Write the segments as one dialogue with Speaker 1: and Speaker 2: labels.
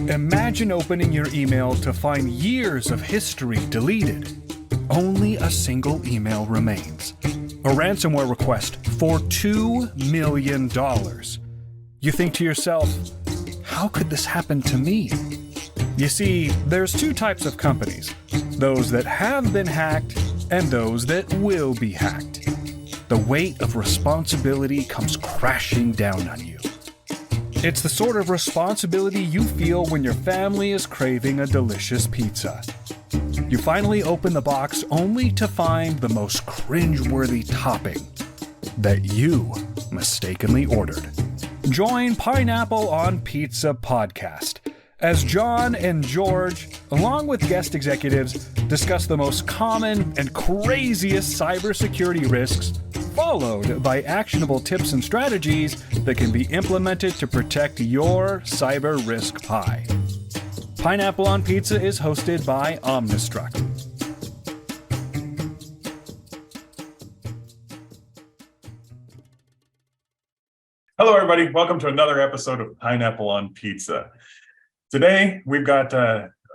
Speaker 1: Imagine opening your email to find years of history deleted. Only a single email remains. A ransomware request for $2 million. You think to yourself, how could this happen to me? You see, there's two types of companies. Those that have been hacked and those that will be hacked. The weight of responsibility comes crashing down on you. It's the sort of responsibility you feel when your family is craving a delicious pizza. You finally open the box only to find the most cringeworthy topping that you mistakenly ordered. Join Pineapple on Pizza podcast as John and George, along with guest executives, discuss the most common and craziest cybersecurity risks, followed by actionable tips and strategies that can be implemented to protect your cyber risk pie. Pineapple on Pizza is hosted by Omnistruct.
Speaker 2: Hello, everybody. Welcome to another episode of Pineapple on Pizza. Today, we've got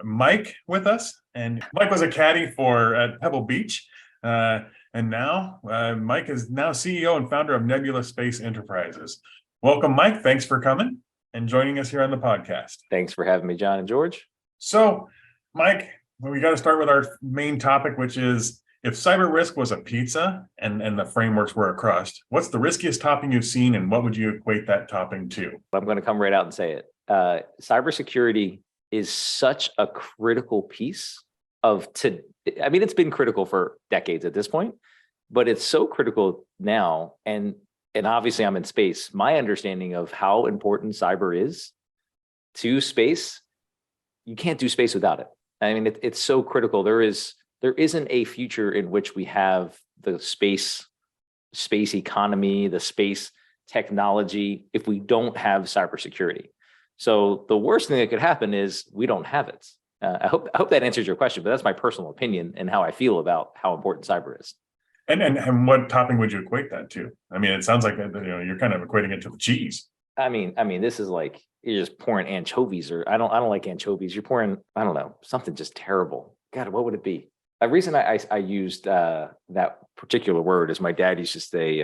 Speaker 2: Mike with us, and Mike was a caddy at Pebble Beach, and now Mike is now CEO and founder of Nebula Space Enterprises. Welcome, Mike. Thanks for coming and joining us here on the podcast.
Speaker 3: Thanks for having me, John and George.
Speaker 2: So, Mike, we got to start with our main topic, which is if cyber risk was a pizza and the frameworks were a crust, what's the riskiest topping you've seen, and what would you equate that topping to?
Speaker 3: I'm going to come right out and say it. Cybersecurity is such a critical piece it's been critical for decades at this point, but it's so critical now. And obviously I'm in space. My understanding of how important cyber is to space, you can't do space without it. I mean, it's so critical. There isn't a future in which we have the space economy, the space technology, if we don't have cybersecurity. So the worst thing that could happen is we don't have it. I hope that answers your question, but that's my personal opinion and how I feel about how important cyber is.
Speaker 2: And what topping would you equate that to? I mean, it sounds like you're kind of equating it to the cheese.
Speaker 3: I mean, this is like you're just pouring anchovies, or I don't like anchovies. You're pouring, I don't know, something just terrible. God, what would it be? The reason I used that particular word is my dad used to say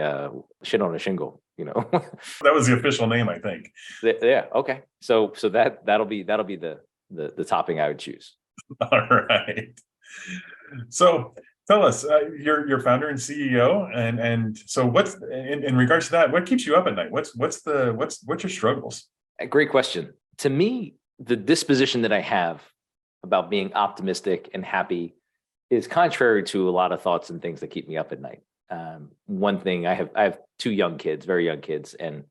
Speaker 3: shit on a shingle,
Speaker 2: That was the official name, I think.
Speaker 3: Yeah. Okay. So that'll be the topping I would choose.
Speaker 2: All right. So tell us, you're founder and CEO, and so what's in regards to that? What keeps you up at night? What's your struggles?
Speaker 3: A great question. To me, the disposition that I have about being optimistic and happy is contrary to a lot of thoughts and things that keep me up at night. One thing, I have two young kids, very young kids, and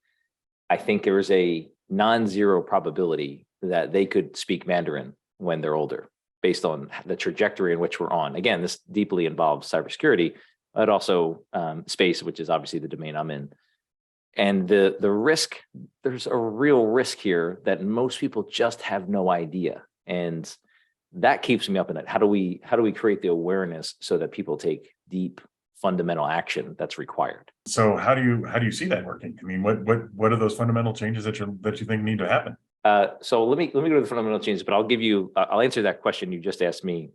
Speaker 3: I think there is a non-zero probability that they could speak Mandarin when they're older, based on the trajectory in which we're on. Again, this deeply involves cybersecurity, but also space, which is obviously the domain I'm in. And the risk, there's a real risk here that most people just have no idea. And that keeps me up at night. How do we create the awareness so that people take deep, fundamental action that's required?
Speaker 2: So how do you see that working? I mean, what are those fundamental changes that you think need to happen?
Speaker 3: So let me go to the fundamental changes, but I'll answer that question you just asked me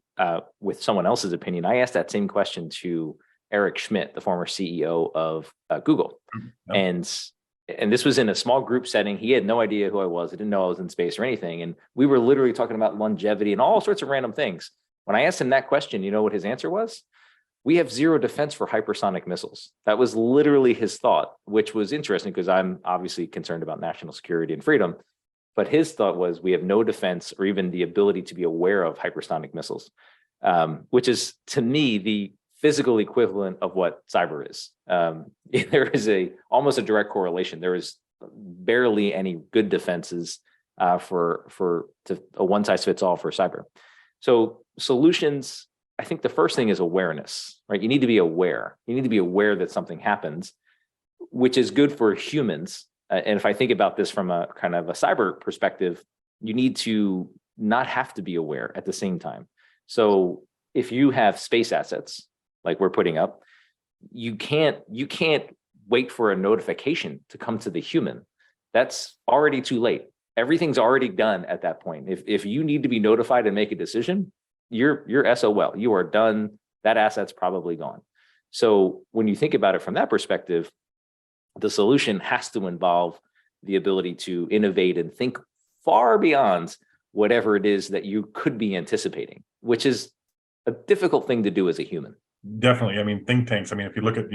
Speaker 3: with someone else's opinion. I asked that same question to Eric Schmidt, the former CEO of Google, and this was in a small group setting. He had no idea who I was. He didn't know I was in space or anything, and we were literally talking about longevity and all sorts of random things. When I asked him that question, you know what his answer was? We have zero defense for hypersonic missiles. That was literally his thought, which was interesting because I'm obviously concerned about national security and freedom. But his thought was we have no defense or even the ability to be aware of hypersonic missiles, which is, to me, the physical equivalent of what cyber is. There is almost a direct correlation. There is barely any good defenses for a one-size-fits-all for cyber. So solutions, I think the first thing is awareness, right? You need to be aware. You need to be aware that something happens, which is good for humans. And if I think about this from a kind of a cyber perspective, you need to not have to be aware at the same time. So if you have space assets like we're putting up, you can't wait for a notification to come to the human. That's already too late. everything's already done at that point. If you need to be notified and make a decision, you're SOL. You are done. That asset's probably gone. So when you think about it from that perspective, the solution has to involve the ability to innovate and think far beyond whatever it is that you could be anticipating, which is a difficult thing to do as a human.
Speaker 2: Definitely. I mean, think tanks. I mean, if you look at,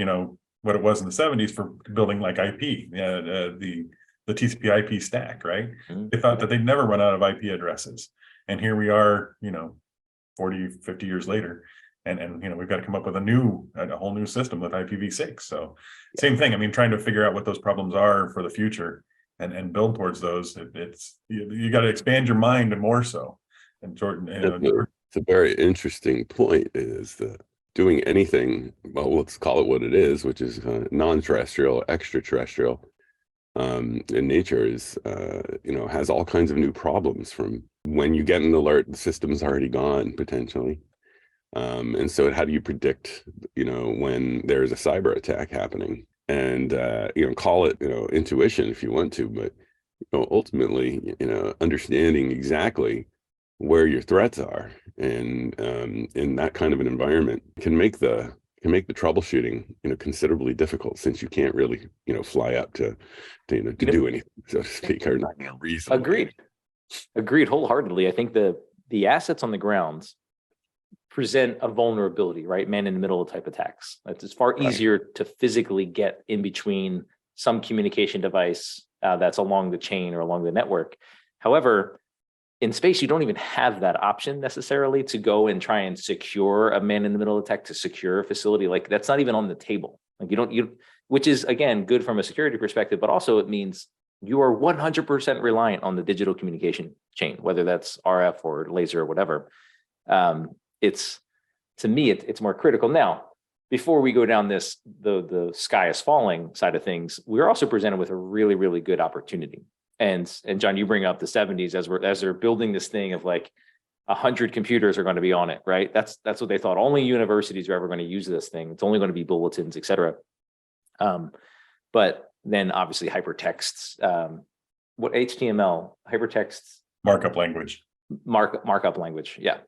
Speaker 2: what it was in the 70s for building like IP, the TCP IP stack, right?
Speaker 3: Mhm.
Speaker 2: They thought that they'd never run out of IP addresses. And here we are, 40, 50 years later. And we've got to come up with a whole new system with IPv6. So same thing. I mean, trying to figure out what those problems are for the future and build towards those. You got to expand your mind and more so. And Jordan,
Speaker 4: it's a very interesting point, is that doing anything, well, let's call it what it is, which is non-terrestrial, extraterrestrial in nature, is has all kinds of new problems. From when you get an alert, the system's already gone potentially. And so how do you predict, when there's a cyber attack happening? And, call it, intuition if you want to, but, ultimately, understanding exactly where your threats are, and in that kind of an environment can make the troubleshooting, considerably difficult, since you can't really, fly up to do anything, so to speak, or not reasonably.
Speaker 3: Agreed wholeheartedly. I think the assets on the ground present a vulnerability, right? Man in the middle type attacks. It's far easier to physically get in between some communication device that's along the chain or along the network. However, in space, you don't even have that option necessarily to go and try and secure a man in the middle attack, to secure a facility. Like, that's not even on the table. Like, which is, again, good from a security perspective, but also it means you are 100% reliant on the digital communication chain, whether that's RF or laser or whatever. To me, it's more critical. Now, before we go down the sky is falling side of things, we're also presented with a really, really good opportunity. And John, you bring up the 70s as they're building this thing of like 100 computers are going to be on it, right? That's what they thought. Only universities are ever going to use this thing. It's only going to be bulletins, et cetera. But then obviously hypertexts, what HTML, hypertexts,
Speaker 2: markup language.
Speaker 3: Markup language, yeah.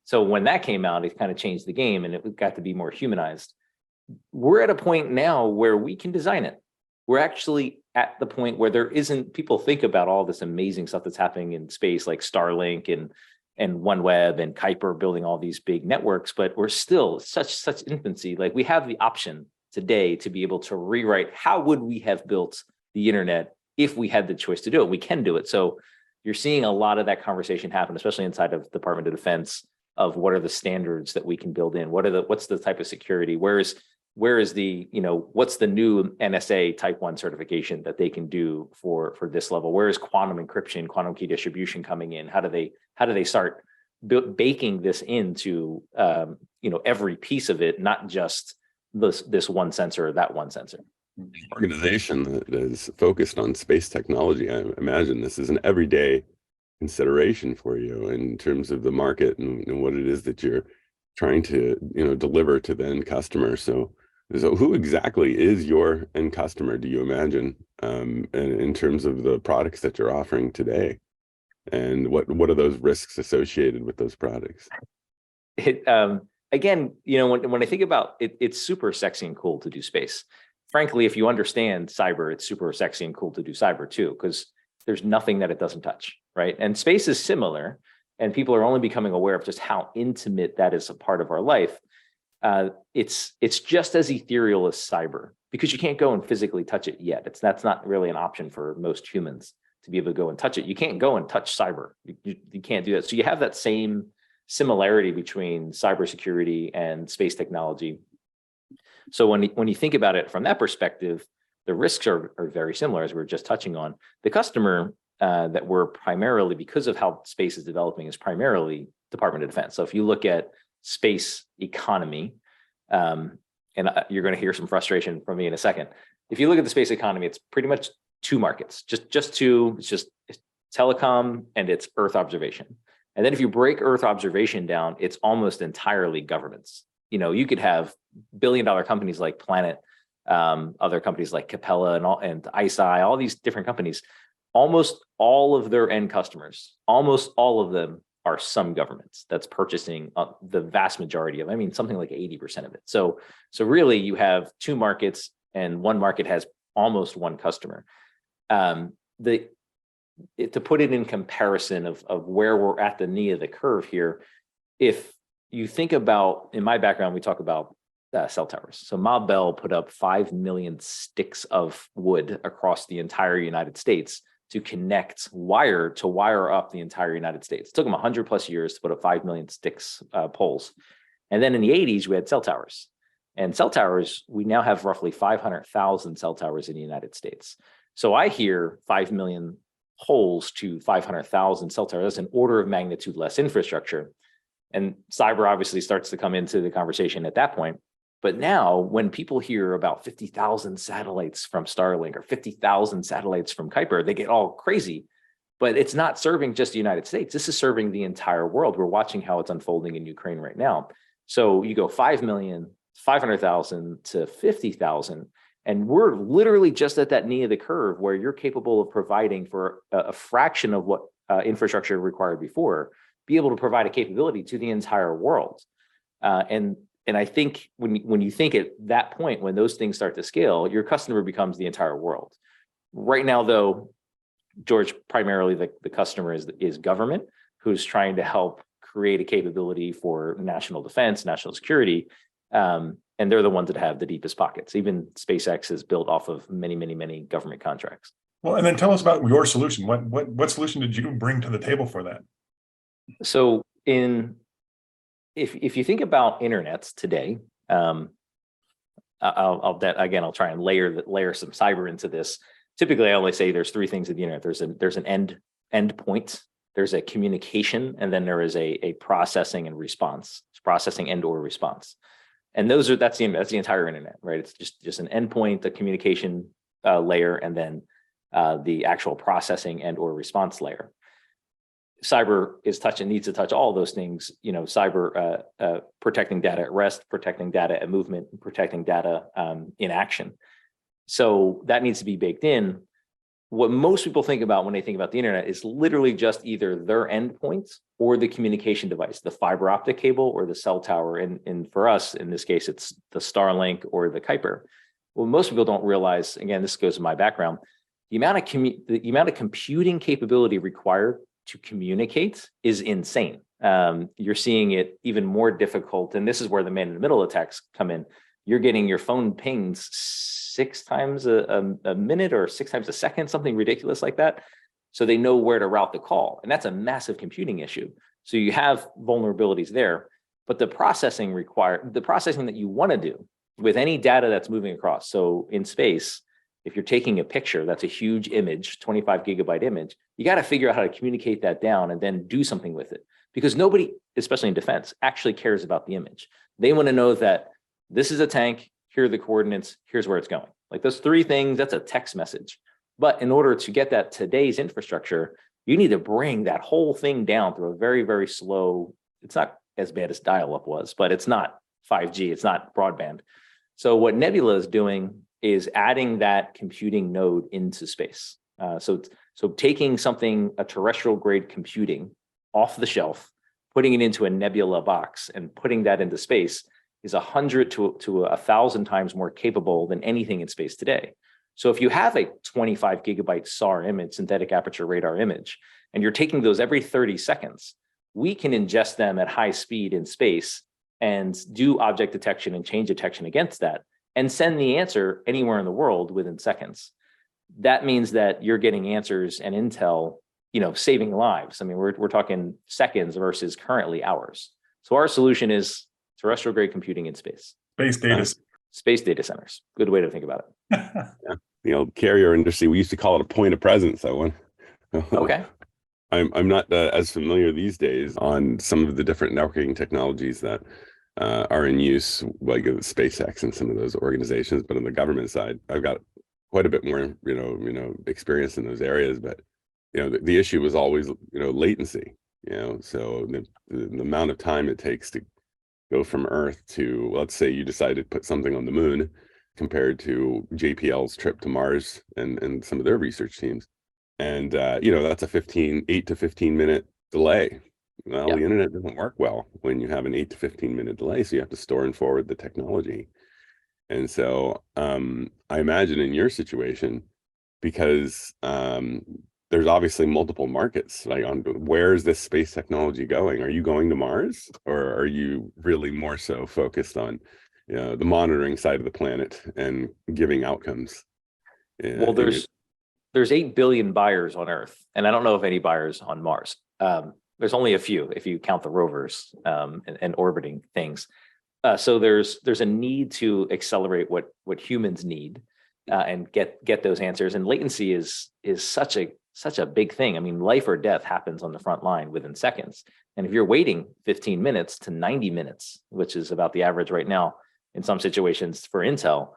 Speaker 3: So when that came out, it kind of changed the game, and it got to be more humanized. We're at a point now where we can design it. We're actually at the point where people think about all this amazing stuff that's happening in space, like Starlink and OneWeb and Kuiper building all these big networks, but we're still such infancy. Like, we have the option today to be able to rewrite how would we have built the internet if we had the choice to do it. We can do it. So you're seeing a lot of that conversation happen, especially inside of Department of Defense, of what are the standards that we can build in? What's the type of security? Where is the, what's the new NSA type 1 certification that they can do for this level? Where is quantum encryption, quantum key distribution coming in? How do they start baking this into, every piece of it, not just this one sensor or that one sensor?
Speaker 4: Organization that is focused on space technology, I imagine this is an everyday consideration for you in terms of the market and what it is that you're trying to deliver to the end customer. So who exactly is your end customer, do you imagine, in terms of the products that you're offering today, and what are those risks associated with those products?
Speaker 3: Again, when I think about it, it's super sexy and cool to do space. Frankly, if you understand cyber, it's super sexy and cool to do cyber too, because there's nothing that it doesn't touch, right? And space is similar, and people are only becoming aware of just how intimate that is a part of our life. It's just as ethereal as cyber, because you can't go and physically touch it yet. That's not really an option for most humans to be able to go and touch it. You can't go and touch cyber. You can't do that. So you have that same similarity between cybersecurity and space technology. So when you think about it from that perspective, the risks are very similar, as we were just touching on. The customer that we're primarily, because of how space is developing, is primarily Department of Defense. So if you look at space economy, and you're going to hear some frustration from me in a second. If you look at the space economy, it's pretty much two markets, just two. It's just telecom and it's Earth observation. And then if you break Earth observation down, it's almost entirely governments. You could have billion-dollar companies like Planet, other companies like Capella and ISI, all these different companies. almost all of their end customers, almost all of them are some governments that's purchasing the vast majority of, I mean, something like 80% of it. So really you have two markets and one market has almost one customer. To put it in comparison of where we're at the knee of the curve here, if you think about, in my background, we talk about cell towers. So Ma Bell put up 5 million sticks of wood across the entire United States to connect wire to wire up the entire United States. It took them 100 plus years to put up 5 million sticks, poles. And then in the 80s, we had cell towers. And cell towers, we now have roughly 500,000 cell towers in the United States. So I hear 5 million poles to 500,000 cell towers. That's an order of magnitude less infrastructure. And cyber obviously starts to come into the conversation at that point. But now when people hear about 50,000 satellites from Starlink or 50,000 satellites from Kuiper, they get all crazy. But it's not serving just the United States. This is serving the entire world. We're watching how it's unfolding in Ukraine right now. So you go 5 million, 500,000 to 50,000. And we're literally just at that knee of the curve where you're capable of providing for a fraction of what infrastructure required before, be able to provide a capability to the entire world. And I think when you think at that point, when those things start to scale, your customer becomes the entire world. Right now, though, George, primarily the customer is government, who's trying to help create a capability for national defense, national security, and they're the ones that have the deepest pockets. Even SpaceX is built off of many, many, many government contracts.
Speaker 2: Well, and then tell us about your solution. What solution did you bring to the table for that?
Speaker 3: So if you think about internets today, I'll try and layer some cyber into this. Typically, I only say there's three things in the internet. There's an end point, there's a communication, and then there is a processing and response. It's processing and or response. And that's the entire internet, right? It's just an endpoint, the communication layer, and then the actual processing and or response layer. Cyber needs to touch all those things, cyber protecting data at rest, protecting data at movement, protecting data in action. So that needs to be baked in. What most people think about when they think about the internet is literally just either their endpoints or the communication device, the fiber optic cable or the cell tower. And for us, in this case, it's the Starlink or the Kuiper. What most people don't realize, again, this goes to my background, the amount of computing capability required to communicate is insane. You're seeing it even more difficult. And this is where the man-in-the-middle attacks come in. You're getting your phone pings 6 times a minute or 6 times a second, something ridiculous like that. So they know where to route the call. And that's a massive computing issue. So you have vulnerabilities there, but the processing that you want to do with any data that's moving across. So in space, if you're taking a picture, that's a huge image, 25 gigabyte image, you got to figure out how to communicate that down and then do something with it. Because nobody, especially in defense, actually cares about the image. They want to know that this is a tank, here are the coordinates, here's where it's going. Like those 3 things, that's a text message. But in order to get that today's infrastructure, you need to bring that whole thing down through a very, very slow, it's not as bad as dial-up was, but it's not 5G, it's not broadband. So what Nebula is doing is adding that computing node into space. So taking a terrestrial grade computing off the shelf, putting it into a Nebula box and putting that into space is 100 to 1,000 times more capable than anything in space today. So if you have a 25 gigabyte SAR image, synthetic aperture radar image, and you're taking those every 30 seconds, we can ingest them at high speed in space and do object detection and change detection against that and send the answer anywhere in the world within seconds. That means that you're getting answers and intel, saving lives. I mean, we're talking seconds versus currently hours. So our solution is terrestrial grade computing in space. Space data centers. Good way to think about
Speaker 4: it. Yeah. Carrier industry, we used to call it a point of presence.
Speaker 3: Okay.
Speaker 4: I'm not as familiar these days on some of the different networking technologies that are in use, like SpaceX and some of those organizations. But on the government side, I've got quite a bit more, experience in those areas. But the issue was always, latency. So the amount of time it takes to go from Earth to, let's say you decide to put something on the moon, compared to JPL's trip to Mars and some of their research teams. And that's a 8 to 15 minute delay. Well,
Speaker 3: Yeah.
Speaker 4: the internet doesn't work well when you have an 8 to 15 minute delay, so you have to store and forward the technology. And so I imagine in your situation, because there's obviously multiple markets, like on where is this space technology going? Are you going to Mars, or are you really more so focused on the monitoring side of the planet and giving outcomes?
Speaker 3: Well, there's 8 billion buyers on Earth, and I don't know of any buyers on Mars. There's only a few if you count the rovers and orbiting things. So there's a need to accelerate what humans need and get those answers. And latency is such a big thing. I mean, life or death happens on the front line within seconds. And if you're waiting 15 minutes to 90 minutes, which is about the average right now in some situations for Intel,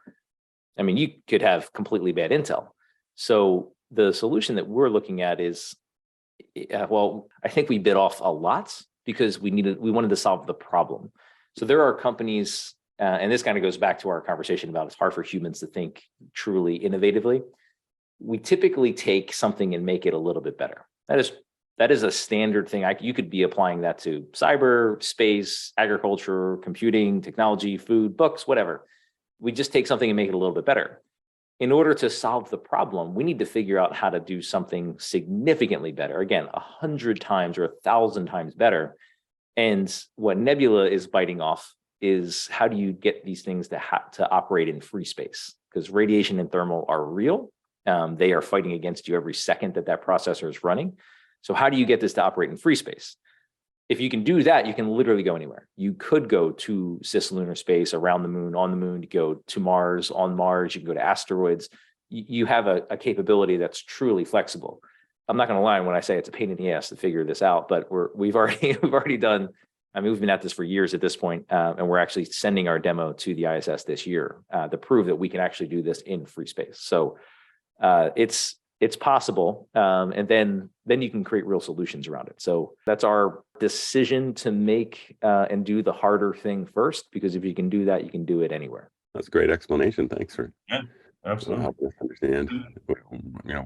Speaker 3: I mean, you could have completely bad Intel. So the solution that we're looking at is, well, I think we bit off a lot because we wanted to solve the problem. So there are companies, and this kind of goes back to our conversation about it's hard for humans to think truly innovatively. We typically take something and make it a little bit better. That is a standard thing. You could be applying that to cyber, space, agriculture, computing, technology, food, books, whatever. We just take something and make it a little bit better. In order to solve the problem, we need to figure out how to do something significantly better. Again, 100 times or 1,000 times better. And what Nebula is biting off is how do you get these things to operate in free space? Because radiation and thermal are real. They are fighting against you every second that processor is running. So how do you get this to operate in free space? If you can do that, you can literally go anywhere. You could go to cislunar space, around the moon, on the moon, you go to Mars, on Mars, you can go to asteroids. You have a capability that's truly flexible. I'm not going to lie when I say it's a pain in the ass to figure this out, but we've already done. I mean, we've been at this for years at this point, and we're actually sending our demo to the ISS this year to prove that we can actually do this in free space. So it's possible, and then you can create real solutions around it. So that's our decision to make and do the harder thing first, because if you can do that, you can do it anywhere.
Speaker 4: That's a great explanation. Thanks for
Speaker 2: Absolutely.
Speaker 4: help us understand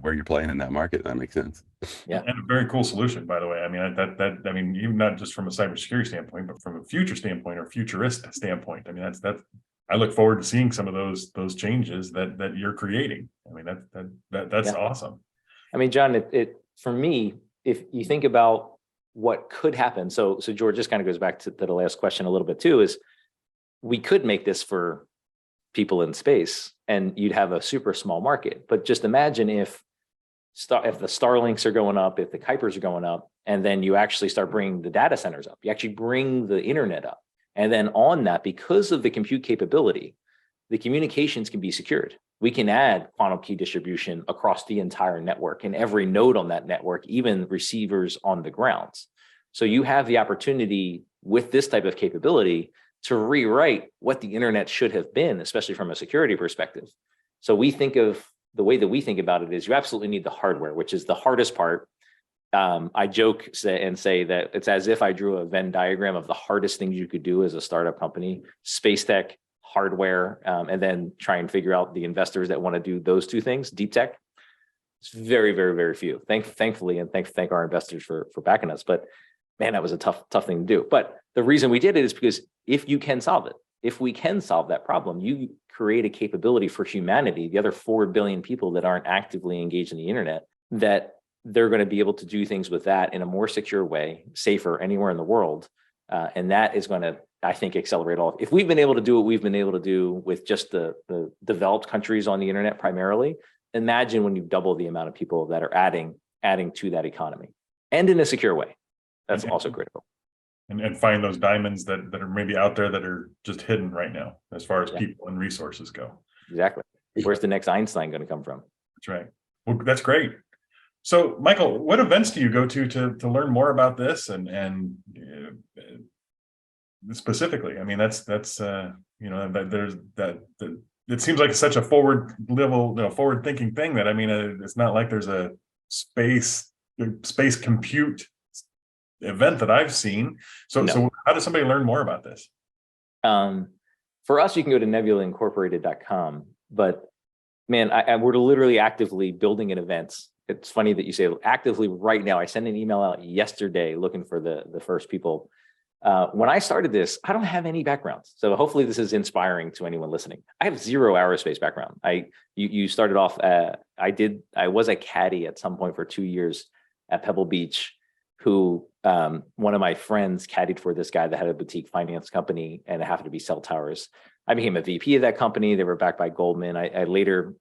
Speaker 4: where you're playing in that market. That makes sense.
Speaker 3: Yeah,
Speaker 2: and a very cool solution, by the way. I mean, I mean, even not just from a cybersecurity standpoint, but from a future standpoint or futurist standpoint. I mean, that's. I look forward to seeing some of those changes that you're creating. I mean, that's awesome.
Speaker 3: I mean, John, it for me, if you think about what could happen, so George, just kind of goes back to the last question a little bit too, is we could make this for people in space and you'd have a super small market. But just imagine if the Starlinks are going up, if the Kuipers are going up, and then you actually start bringing the data centers up, you actually bring the internet up. And then on that, because of the compute capability, the communications can be secured. We can add quantum key distribution across the entire network and every node on that network, even receivers on the grounds. So you have the opportunity with this type of capability to rewrite what the internet should have been, especially from a security perspective. So we think of the way that we think about it is you absolutely need the hardware, which is the hardest part. I joke and say that it's as if I drew a Venn diagram of the hardest things you could do as a startup company: space tech, hardware, and then try and figure out the investors that want to do those two things, deep tech. It's very, very, very few. Thankfully, and thank our investors for backing us. But man, that was a tough thing to do. But the reason we did it is because if you can solve it, if we can solve that problem, you create a capability for humanity, the other 4 billion people that aren't actively engaged in the internet, that they're going to be able to do things with that in a more secure way, safer anywhere in the world. And that is going to, I think, accelerate all. If we've been able to do what we've been able to do with just the developed countries on the internet primarily, imagine when you double the amount of people that are adding to that economy, and in a secure way. That's also critical.
Speaker 2: And find those diamonds that are maybe out there that are just hidden right now, as far as people and resources go.
Speaker 3: Exactly. Where's the next Einstein going to come from?
Speaker 2: That's right. Well, that's great. So, Michael, what events do you go to learn more about this and specifically? I mean, that's there's that it seems like such a forward thinking thing that, I mean, it's not like there's a space compute event that I've seen. So how does somebody learn more about this?
Speaker 3: For us, you can go to nebulaincorporated.com, but man, we're literally actively building an event. it's funny that you say actively right now. I sent an email out yesterday looking for the first people. When I started this, I don't have any background. So hopefully this is inspiring to anyone listening. I have zero aerospace background. You started off, I was a caddy at some point for 2 years at Pebble Beach, who one of my friends caddied for this guy that had a boutique finance company, and it happened to be cell towers. I became a VP of that company. They were backed by Goldman. I later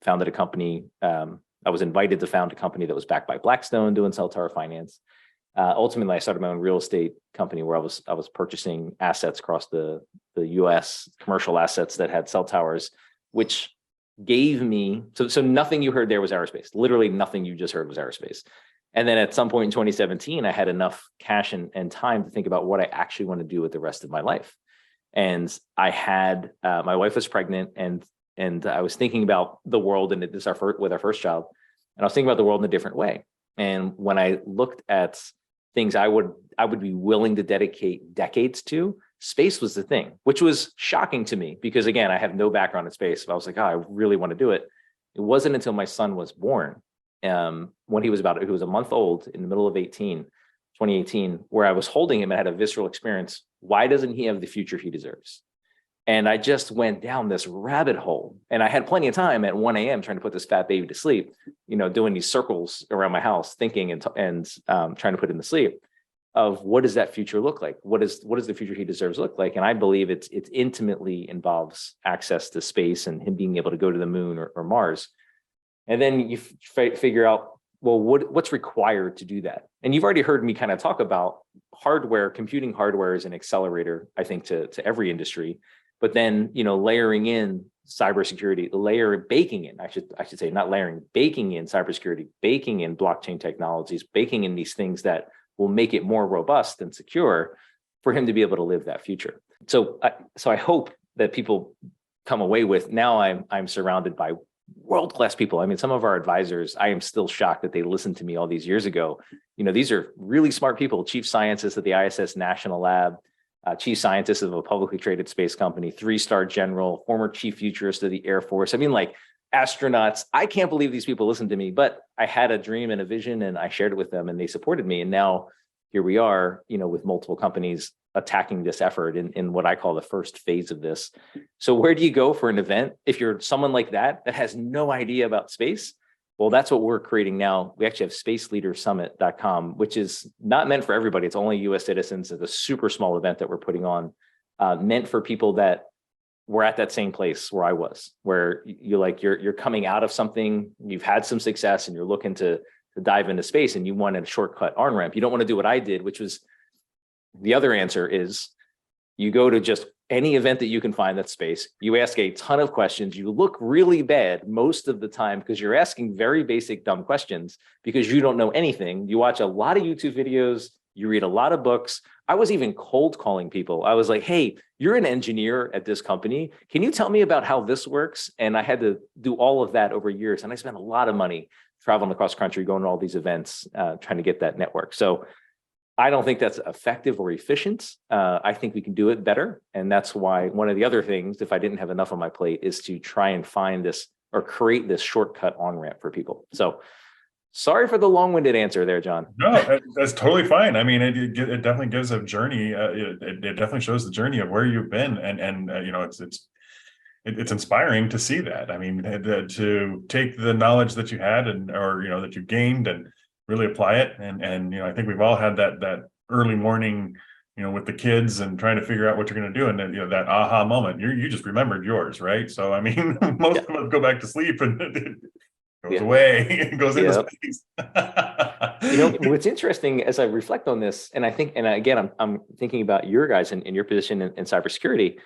Speaker 3: founded a company. I was invited to found a company that was backed by Blackstone doing cell tower finance. Ultimately, I started my own real estate company where I was purchasing assets across the US, commercial assets that had cell towers, which gave me, so nothing you heard there was aerospace. Literally nothing you just heard was aerospace. And then at some point in 2017, I had enough cash and time to think about what I actually want to do with the rest of my life. And I had, my wife was pregnant, and I was thinking about the world, and this with our first child, and I was thinking about the world in a different way. And when I looked at things I would be willing to dedicate decades to, space was the thing, which was shocking to me because, again, I have no background in space. But I was like, oh, I really want to do it. It wasn't until my son was born, when he was a month old in the middle of 2018, where I was holding him and had a visceral experience. Why doesn't he have the future he deserves? And I just went down this rabbit hole, and I had plenty of time at 1 a.m. trying to put this fat baby to sleep, doing these circles around my house, thinking and trying to put him to sleep of what does that future look like? What does the future he deserves look like? And I believe it intimately involves access to space and him being able to go to the moon or Mars. And then you figure out, well, what's required to do that? And you've already heard me kind of talk about hardware. Computing hardware is an accelerator, I think, to every industry. But then, layering in cybersecurity, baking in cybersecurity, baking in blockchain technologies, baking in these things that will make it more robust and secure for him to be able to live that future. So I hope that people come away with, now I'm surrounded by world-class people. I mean, some of our advisors, I am still shocked that they listened to me all these years ago. These are really smart people, chief scientists at the ISS National Lab, chief scientist of a publicly traded space company, 3-star general, former chief futurist of the Air Force. I mean, like astronauts. I can't believe these people listened to me, but I had a dream and a vision, and I shared it with them, and they supported me. And now here we are, with multiple companies attacking this effort in what I call the first phase of this. So where do you go for an event if you're someone like that has no idea about space? Well, that's what we're creating now. We actually have spaceleadersummit.com, which is not meant for everybody. It's only US citizens. It's a super small event that we're putting on, meant for people that were at that same place where I was, where you're coming out of something, you've had some success, and you're looking to dive into space, and you wanted a shortcut on-ramp. You don't want to do what I did, which was, the other answer is you go to just any event that you can find that's space. You ask a ton of questions. You look really bad most of the time because you're asking very basic, dumb questions because you don't know anything. You watch a lot of YouTube videos. You read a lot of books. I was even cold calling people. I was like, hey, you're an engineer at this company. Can you tell me about how this works? And I had to do all of that over years. And I spent a lot of money traveling across the country, going to all these events, trying to get that network. So I don't think that's effective or efficient. I think we can do it better. And that's why one of the other things, if I didn't have enough on my plate, is to try and find this or create this shortcut on-ramp for people. So sorry for the long-winded answer there, John.
Speaker 2: No, that's totally fine. I mean, it definitely gives a journey. It definitely shows the journey of where you've been. And it's inspiring to see that. I mean, to take the knowledge that you had that you gained and really apply it. And I think we've all had that early morning, with the kids and trying to figure out what you're going to do. And then, that aha moment, you just remembered yours, right? So, I mean, most of us go back to sleep and it goes away, it goes into space.
Speaker 3: What's interesting as I reflect on this, and I think, and again, I'm thinking about your guys in your position in cybersecurity,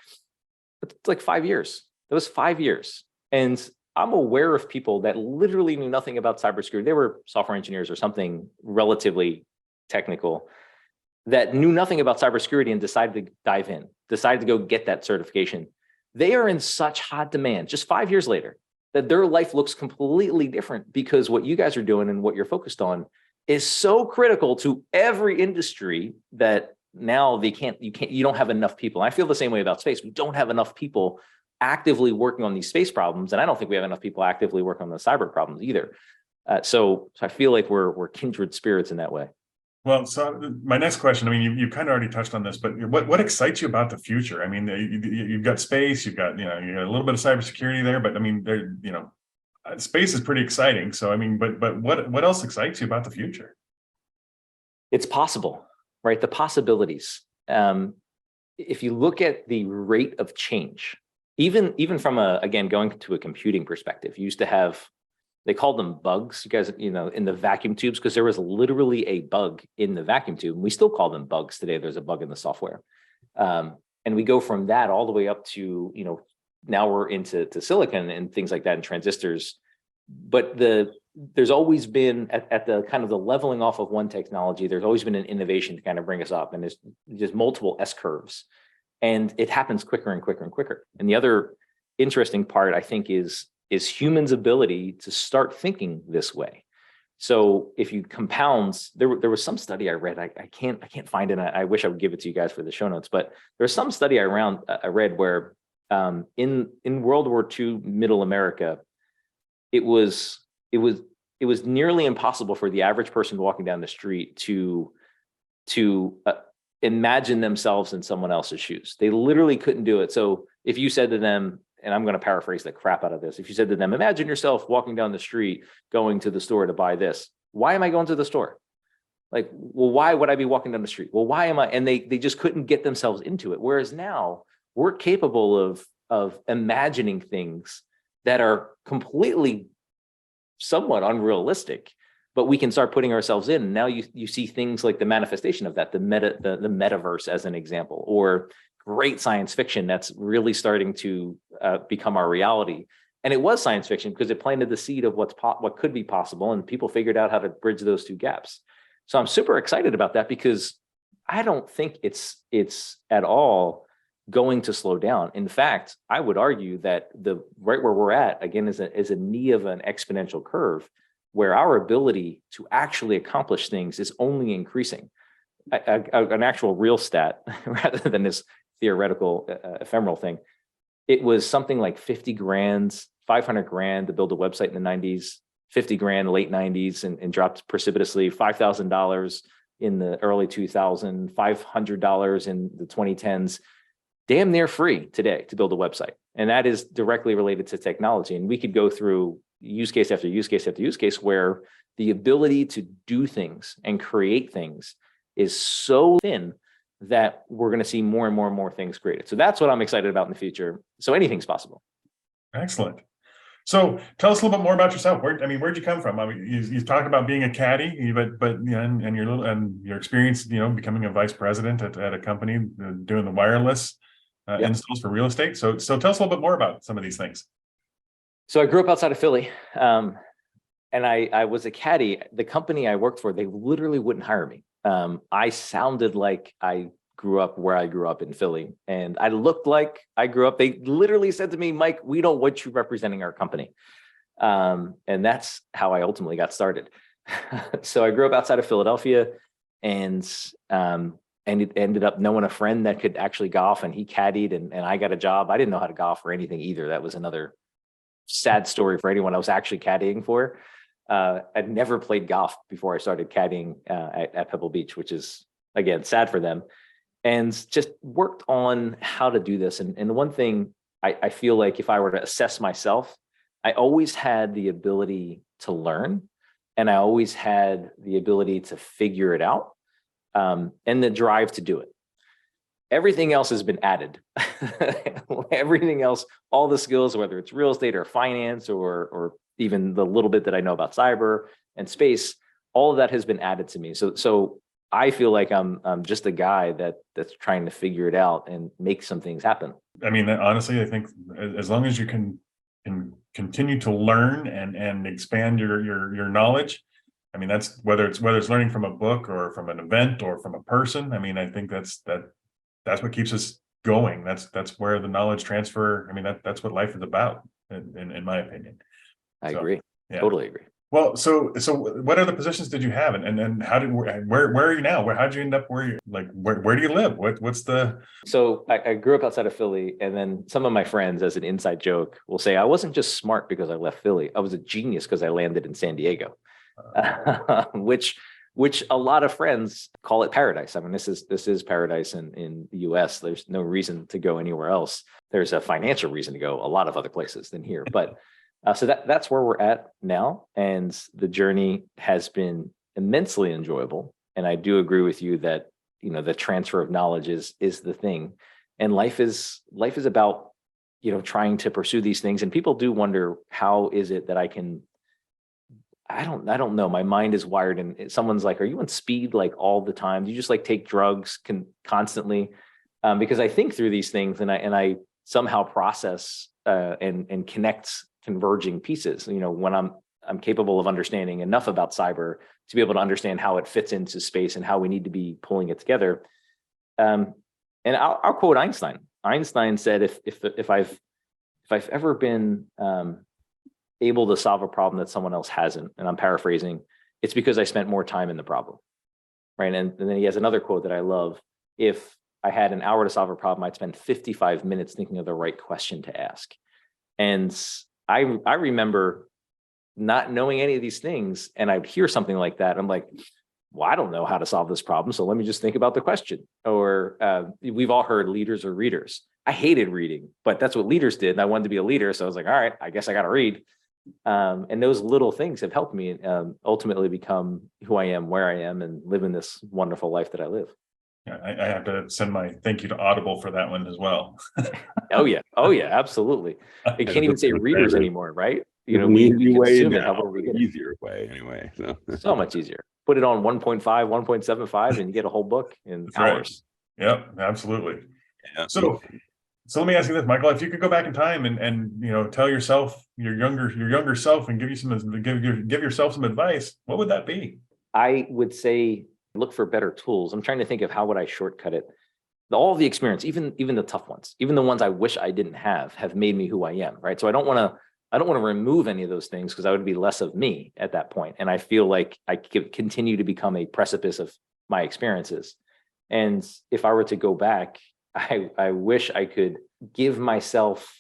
Speaker 3: it's like 5 years. That was 5 years. And I'm aware of people that literally knew nothing about cybersecurity. They were software engineers or something relatively technical that knew nothing about cybersecurity and decided to dive in, decided to go get that certification. They are in such hot demand just 5 years later that their life looks completely different because what you guys are doing and what you're focused on is so critical to every industry that now you don't have enough people. I feel the same way about space. We don't have enough people actively working on these space problems. And I don't think we have enough people actively working on the cyber problems either. So I feel like we're kindred spirits in that way.
Speaker 2: Well, so my next question, I mean, you kind of already touched on this, but what excites you about the future? I mean, you've got space, you got a little bit of cybersecurity there, but I mean, space is pretty exciting. So, I mean, but what else excites you about the future?
Speaker 3: It's possible, right? The possibilities. If you look at the rate of change, even from again, going to a computing perspective, you used to have, they called them bugs, you guys, in the vacuum tubes, because there was literally a bug in the vacuum tube. And we still call them bugs today. There's a bug in the software. And we go from that all the way up to, now we're into silicon and things like that and transistors. But there's always been at the kind of the leveling off of one technology, there's always been an innovation to kind of bring us up. And there's just multiple S curves. And it happens quicker and quicker and quicker. And the other interesting part, I think, is humans' ability to start thinking this way. So if you compound, there was some study I read, I can't find it, and I wish I would give it to you guys for the show notes, but there's some study I read where in World War II, Middle America, it was nearly impossible for the average person walking down the street to imagine themselves in someone else's shoes. They literally couldn't do it. So if you said to them, and I'm going to paraphrase the crap out of this, if you said to them, imagine yourself walking down the street, going to the store to buy this. Why am I going to the store? Like, well, why would I be walking down the street? Well, why am I? And they just couldn't get themselves into it. Whereas now we're capable of imagining things that are completely somewhat unrealistic, but we can start putting ourselves in. And now you see things like the manifestation of that, the metaverse as an example, or great science fiction that's really starting to become our reality. And it was science fiction because it planted the seed of what could be possible, and people figured out how to bridge those two gaps. So I'm super excited about that because I don't think it's at all going to slow down. In fact, I would argue that the right where we're at, again, is a knee of an exponential curve where our ability to actually accomplish things is only increasing. An actual real stat rather than this theoretical ephemeral thing. It was something like 50 grand, 500 grand to build a website in the 90s, 50 grand late 90s and dropped precipitously, $5,000 in the early 2000s, $500 in the 2010s, damn near free today to build a website. And that is directly related to technology. And we could go through use case after use case after use case where the ability to do things and create things is so thin that we're going to see more and more and more things created. So that's what I'm excited about in the future. So anything's possible.
Speaker 2: Excellent. So tell us a little bit more about yourself. Where'd you come from? I mean, you talked about being a caddy, but and your experience, becoming a vice president at a company doing the wireless installs for real estate. So tell us a little bit more about some of these things.
Speaker 3: So I grew up outside of Philly, and I was a caddy. The company I worked for, they literally wouldn't hire me. I sounded like I grew up where I grew up in Philly, and I looked like I grew up. They literally said to me, Mike, we don't want you representing our company. And that's how I ultimately got started. So I grew up outside of Philadelphia, and it ended up knowing a friend that could actually golf, and he caddied, and I got a job. I didn't know how to golf or anything either. That was another sad story for anyone I was actually caddying for. I'd never played golf before I started caddying at Pebble Beach, which is, again, sad for them, and just worked on how to do this. And the one thing I feel like if I were to assess myself, I always had the ability to learn, and I always had the ability to figure it out, and the drive to do it. Everything else has been added. Everything else, all the skills, whether it's real estate or finance or even the little bit that I know about cyber and space, all of that has been added to me. So I feel like I'm just a guy that's trying to figure it out and make some things happen.
Speaker 2: I mean, honestly, I think as long as you can continue to learn and expand your knowledge, I mean, that's whether it's learning from a book or from an event or from a person. I mean, I think that's what keeps us going. That's where the knowledge transfer. I mean, that's what life is about, in my opinion.
Speaker 3: I agree.
Speaker 2: Yeah.
Speaker 3: Totally agree.
Speaker 2: Well, so what other positions did you have, and how did where are you now? How did you end up where you like where do you live? What's the
Speaker 3: So I grew up outside of Philly, and then some of my friends, as an inside joke, will say I wasn't just smart because I left Philly. I was a genius because I landed in San Diego, which a lot of friends call it paradise. I mean, this is paradise in the U.S. There's no reason to go anywhere else. There's a financial reason to go a lot of other places than here, but so that's where we're at now, and the journey has been immensely enjoyable. And I do agree with you that the transfer of knowledge is the thing, and life is about trying to pursue these things. And people do wonder, how is it that I don't know, my mind is wired, and someone's like, are you on speed like all the time? Do you just like take drugs constantly? Because I think through these things, and I somehow process and connect converging pieces. When I'm capable of understanding enough about cyber to be able to understand how it fits into space and how we need to be pulling it together. And I'll quote Einstein. Einstein said, if I've ever been able to solve a problem that someone else hasn't, and I'm paraphrasing, it's because I spent more time in the problem, right? And then he has another quote that I love: if I had an hour to solve a problem, I'd spend 55 minutes thinking of the right question to ask. And I remember not knowing any of these things, and I'd hear something like that. I'm like, well, I don't know how to solve this problem, so let me just think about the question. Or we've all heard leaders are readers. I hated reading, but that's what leaders did, and I wanted to be a leader, so I was like, all right, I guess I got to read. And those little things have helped me ultimately become who I am, where I am, and live in this wonderful life that I live.
Speaker 2: Yeah, I have to send my thank you to Audible for that one as well.
Speaker 3: Oh yeah, absolutely. It can't even say readers anymore, right? We consume it however we get it.
Speaker 4: Easier way anyway.
Speaker 3: So much easier. Put it on 1.5, 1.75, and you get a whole book in hours.
Speaker 2: Right. Yep, absolutely.
Speaker 4: Yeah.
Speaker 2: So let me ask you this, Michael: if you could go back in time and tell yourself, your younger self, and give yourself some advice, what would that be?
Speaker 3: I would say, look for better tools. I'm trying to think of how would I shortcut it. All the experience, even the tough ones, even the ones I wish I didn't have made me who I am, right? So I don't want to remove any of those things, because that would be less of me at that point. And I feel like I could continue to become a precipice of my experiences. And if I were to go back, I wish I could give myself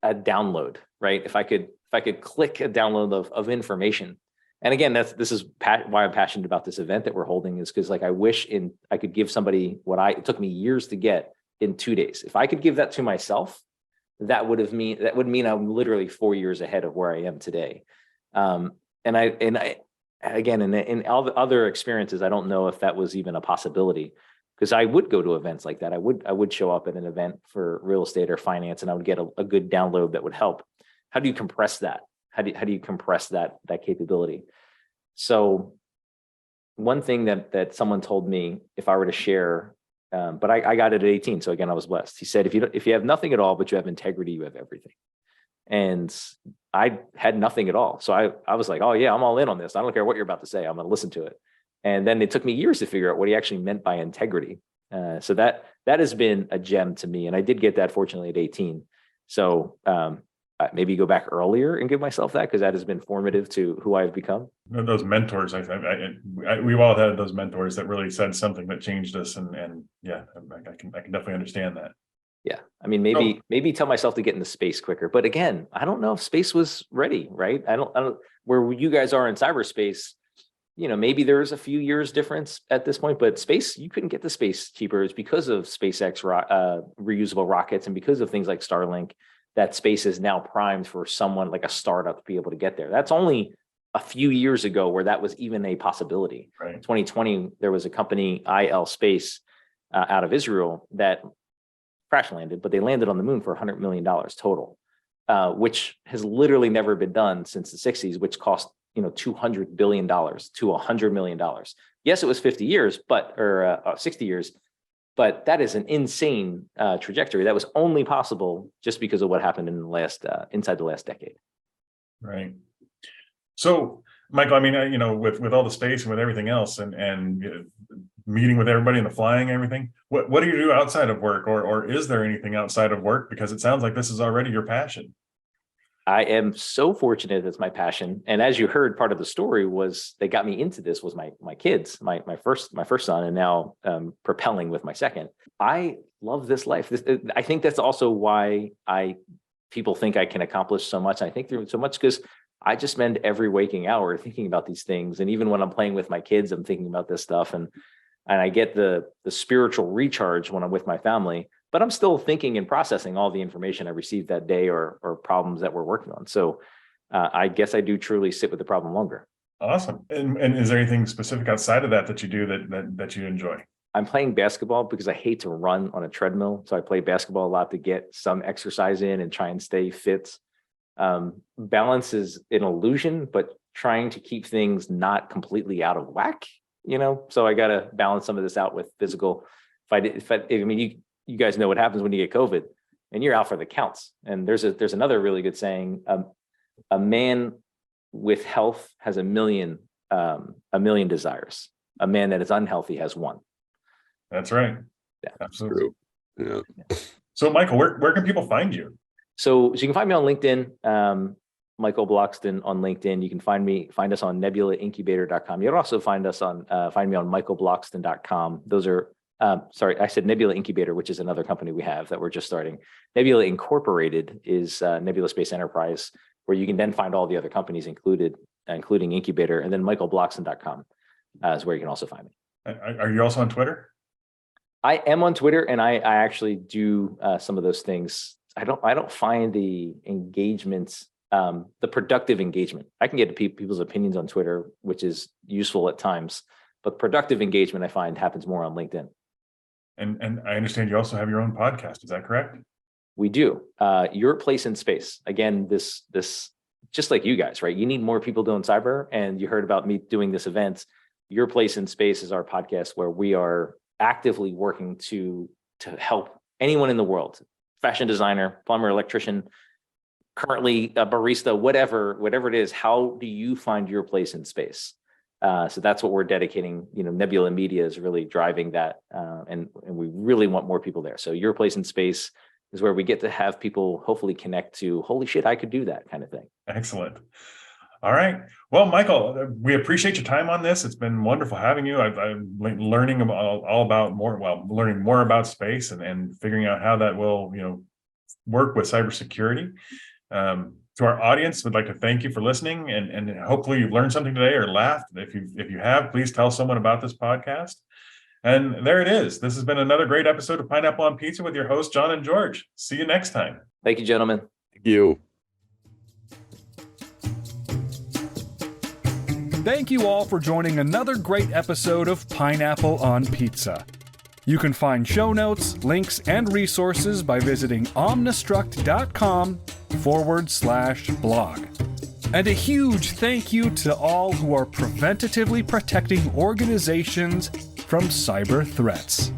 Speaker 3: a download, right? If I could click a download of information. And again, this is why I'm passionate about this event that we're holding, is because I wish I could give somebody it took me years to get in 2 days. If I could give that to myself, that would mean I'm literally 4 years ahead of where I am today. And I again, in all the other experiences, I don't know if that was even a possibility, because I would go to events like that. I would show up at an event for real estate or finance, and I would get a good download that would help. How do you compress that? How do you compress that capability? So one thing that someone told me, if I were to share, but I got it at 18. So again, I was blessed. He said, if you have nothing at all, but you have integrity, you have everything. And I had nothing at all. So I was like, oh yeah, I'm all in on this. I don't care what you're about to say. I'm going to listen to it. And then it took me years to figure out what he actually meant by integrity. So that has been a gem to me. And I did get that, fortunately, at 18. So maybe go back earlier and give myself that, because that has been formative to who I've become.
Speaker 2: Those mentors, we've all had those mentors that really said something that changed us, and yeah, I can definitely understand that.
Speaker 3: Yeah, I mean, maybe tell myself to get into space quicker, but again, I don't know if space was ready, right? I don't where you guys are in cyberspace. Maybe there's a few years difference at this point, but space, you couldn't get the space cheaper. It's because of SpaceX reusable rockets, and because of things like Starlink, that space is now primed for someone like a startup to be able to get there. That's only a few years ago where that was even a possibility.
Speaker 2: Right.
Speaker 3: 2020, there was a company, IL Space, out of Israel, that crash landed, but they landed on the moon for $100 million total, which has literally never been done since the 60s, which cost $200 billion to $100 million. Yes, it was 50 years, or 60 years. But that is an insane trajectory. That was only possible just because of what happened in inside the last decade.
Speaker 2: Right. So, Michael, I mean, with all the space and with everything else, and meeting with everybody and the flying, everything, what do you do outside of work, or is there anything outside of work? Because it sounds like this is already your passion.
Speaker 3: I am so fortunate that's my passion. And as you heard, part of the story was they got me into this was my kids, my first son, and now propelling with my second. I love this life. I think that's also why people think I can accomplish so much. I think through so much because I just spend every waking hour thinking about these things. And even when I'm playing with my kids, I'm thinking about this stuff. And I get the spiritual recharge when I'm with my family. But I'm still thinking and processing all the information I received that day or problems that we're working on. So I guess I do truly sit with the problem longer.
Speaker 2: Awesome. And is there anything specific outside of that you do that you enjoy?
Speaker 3: I'm playing basketball because I hate to run on a treadmill. So I play basketball a lot to get some exercise in and try and stay fit. Balance is an illusion, but trying to keep things not completely out of whack, so I got to balance some of this out with physical. You guys know what happens when you get COVID and you're out for the counts. And there's another really good saying, a man with health has a million desires. A man that is unhealthy has one.
Speaker 2: That's right.
Speaker 3: Yeah.
Speaker 2: Absolutely.
Speaker 4: Yeah.
Speaker 2: So Michael, where can people find you?
Speaker 3: So you can find me on LinkedIn, Michael Bloxton on LinkedIn. You can find us on nebulaincubator.com. You can also find me on michaelbloxton.com. Those are sorry, I said Nebula Incubator, which is another company we have that we're just starting. Nebula Incorporated is Nebula Space Enterprise, where you can then find all the other companies including Incubator, and then michaelbloxton.com is where you can also find me.
Speaker 2: Are you also on Twitter?
Speaker 3: I am on Twitter, and I actually do some of those things. I don't find the engagements, the productive engagement. I can get people's opinions on Twitter, which is useful at times, but productive engagement I find happens more on LinkedIn.
Speaker 2: And I understand you also have your own podcast. Is that correct?
Speaker 3: We do. Your Place in Space. Again, this just like you guys, right? You need more people doing cyber, and you heard about me doing this event. Your Place in Space is our podcast where we are actively working to help anyone in the world, fashion designer, plumber, electrician, currently a barista, whatever it is. How do you find your place in space? So that's what we're dedicating. Nebula Media is really driving that, and we really want more people there. So Your Place in Space is where we get to have people hopefully connect to, holy shit, I could do that kind of thing.
Speaker 2: Excellent. All right. Well, Michael, we appreciate your time on this. It's been wonderful having you. I'm learning learning more about space and figuring out how that will, work with cybersecurity. To our audience, we'd like to thank you for listening, and hopefully you've learned something today or laughed. If you have, please tell someone about this podcast. And there it is. This has been another great episode of Pineapple on Pizza with your hosts, John and George. See you next time.
Speaker 3: Thank you, gentlemen.
Speaker 4: Thank you.
Speaker 1: Thank you all for joining another great episode of Pineapple on Pizza. You can find show notes, links, and resources by visiting omnistruct.com/blog. And a huge thank you to all who are preventatively protecting organizations from cyber threats.